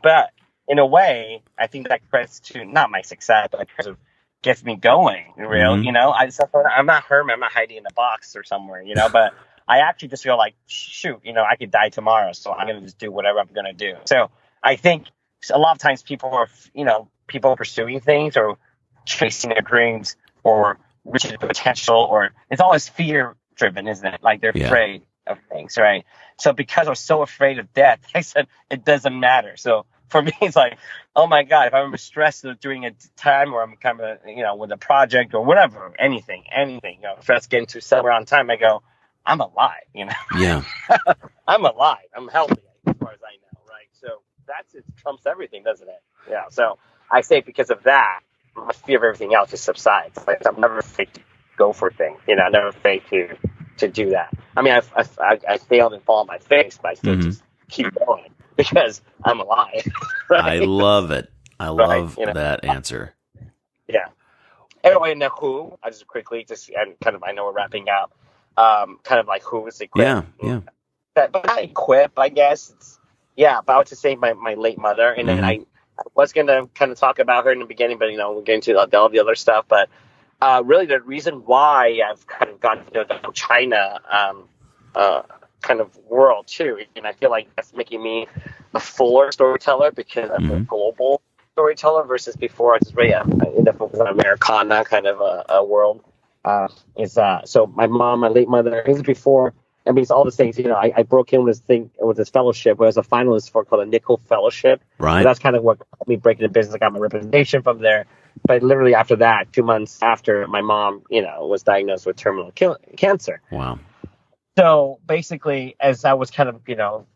but in a way, I think that credits to not my success, but because of gets me going, I'm not Herman, I'm not hiding in a box or somewhere, but I actually just feel like, shoot, I could die tomorrow, so I'm going to just do whatever I'm going to do. So I think a lot of times people are pursuing things or chasing their dreams or reaching the potential, or it's always fear driven, isn't it? Like they're afraid of things, right? So because I was so afraid of death, I said, it doesn't matter. So for me, it's like, oh my God, if I'm stressed during a time where I'm kind of, with a project or whatever, anything, if that's getting to somewhere on time, I go, I'm alive, Yeah. I'm alive. I'm healthy as far as I know, right? So it trumps everything, doesn't it? Yeah. So I say because of that, my fear of everything else just subsides. Like, I'm never afraid to go for things, never afraid to do that. I mean, I failed and fall on my face, but I still just keep going because I'm alive. Right? I love it. I love that answer. Yeah. Anyway, now who? I just quickly, and kind of, I know we're wrapping up. Kind of like who is equipped? Yeah. But not equip, I guess. About to say my late mother, and then I was gonna kind of talk about her in the beginning, but we're getting to all the other stuff. But really, the reason why I've kind of gotten to know the China kind of world too, and I feel like that's making me a fuller storyteller because I'm a global storyteller versus before I just really ended up focusing on Americana kind of a world. So my mom, my late mother, this is before. I mean, it's all the things. I broke in with this fellowship. I was a finalist for called a Nickel Fellowship. Right. And that's kind of what helped me break into business. I got my representation from there. But literally after that, 2 months after, my mom, was diagnosed with terminal cancer. Wow. So basically, as I was kind of,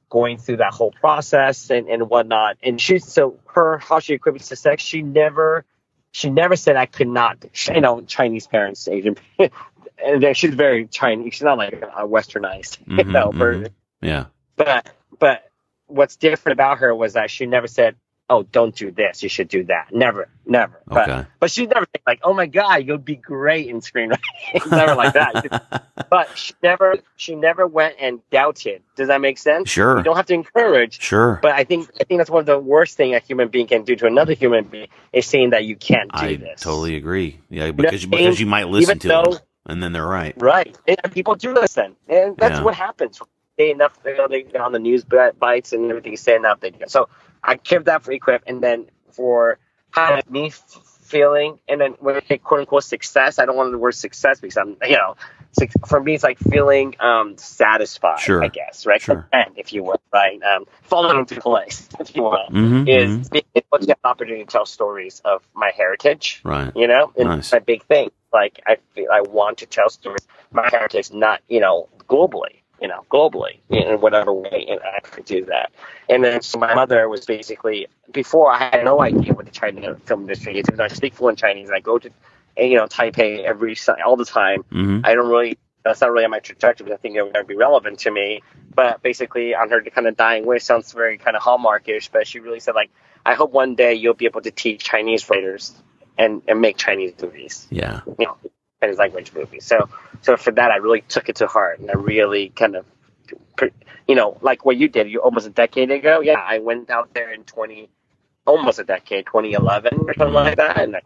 going through that whole process and whatnot, and how she equipped me to success, she never said I could not. Chinese parents, Asian. And she's very Chinese. She's not like a westernized, person. Yeah. But what's different about her was that she never said, "Oh, don't do this. You should do that." Never. Okay. But she never said like, "Oh my God, you'll be great in screenwriting." Never like that. But she never went and doubted. Does that make sense? Sure. You don't have to encourage. Sure. But I think that's one of the worst things a human being can do to another human being is saying that you can't do this. I totally agree. Yeah, because you might listen to them. And then they're right. Right. And people do listen. And that's what happens. Enough, they on the news bites and everything said enough. They do. So I kept that for equip. And then for kind of me feeling, and then when I say quote unquote success, I don't want the word success because I'm, for me, it's like feeling satisfied, sure. I guess, right? Sure. Content, if you will, right? Falling into place, if you will, is being able to get the opportunity to tell stories of my heritage, right? And nice. It's my big thing. Like, I want to tell stories, my heritage, not, globally, in whatever way, and I could do that. And then, so my mother was basically, before I had no idea what the China film industry is, because I speak fluent Chinese, and I go to, Taipei all the time. I don't really, that's not really on my trajectory, but I think it would be relevant to me. But basically, on her kind of dying wish, sounds very kind of Hallmarkish, but she really said, like, I hope one day you'll be able to teach Chinese writers and make Chinese movies. Yeah. Chinese language movies. So for that, I really took it to heart, and I really kind of, like what you did, almost a decade ago. Yeah, I went out there in 2011 or something like that, and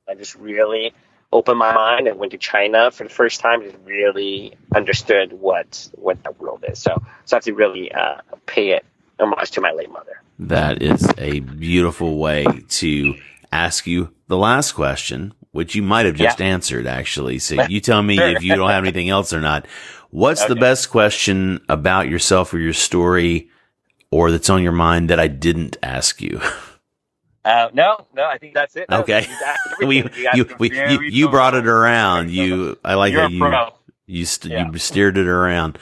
I just really opened my mind and went to China for the first time. Just really understood what the world is. So I have to really pay it homage to my late mother. That is a beautiful way to ask you the last question, which you might have just answered, actually. So you tell me if you don't have anything else or not. What's the best question about yourself or your story, or that's on your mind that I didn't ask you? No, I think that's it. Okay. You brought it around. I like how you steered it around.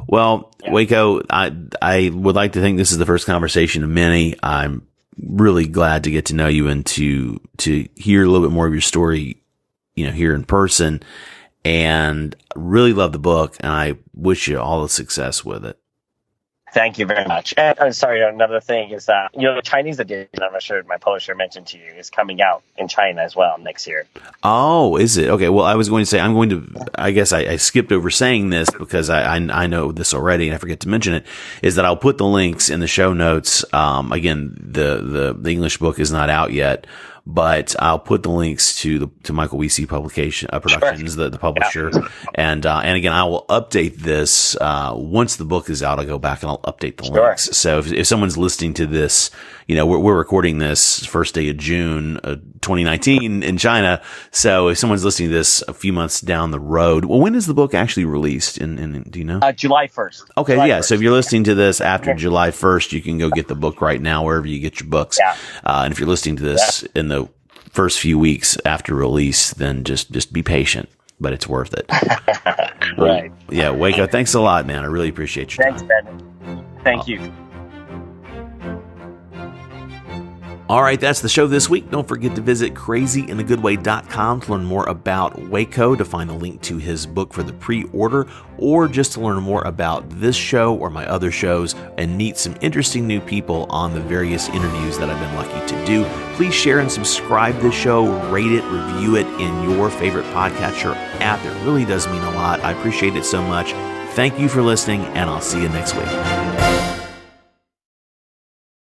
Well, WEIKO, I would like to think this is the first conversation of many. I'm really glad to get to know you and to hear a little bit more of your story, here in person, and really love the book, and I wish you all the success with it. Thank you very much. And I'm sorry, another thing is that, the Chinese edition, I'm not sure my publisher mentioned to you, is coming out in China as well next year. Oh, is it? Okay. Well, I was going to say, I guess I skipped over saying this because I know this already and I forget to mention it, is that I'll put the links in the show notes. Again, the English book is not out yet, but I'll put the links to Michael WEIKO Productions, the publisher. And again, I will update this, once the book is out. I'll go back and I'll update the links. So if someone's listening to this, we're recording this first day of June, 2019 in China. So if someone's listening to this a few months down the road, well, when is the book actually released? Do you know? July 1st. Okay, July yeah. 1st. So if you're listening to this after July 1st, you can go get the book right now wherever you get your books. Yeah. And if you're listening to this in the first few weeks after release, then just be patient, but it's worth it. Right. Yeah, WEIKO, thanks a lot, man. I really appreciate your time. Thanks, Ben. Thank you. All right, that's the show this week. Don't forget to visit crazyinagoodway.com to learn more about WEIKO, to find a link to his book for the pre-order, or just to learn more about this show or my other shows and meet some interesting new people on the various interviews that I've been lucky to do. Please share and subscribe this show, rate it, review it in your favorite podcatcher app. It really does mean a lot. I appreciate it so much. Thank you for listening, and I'll see you next week.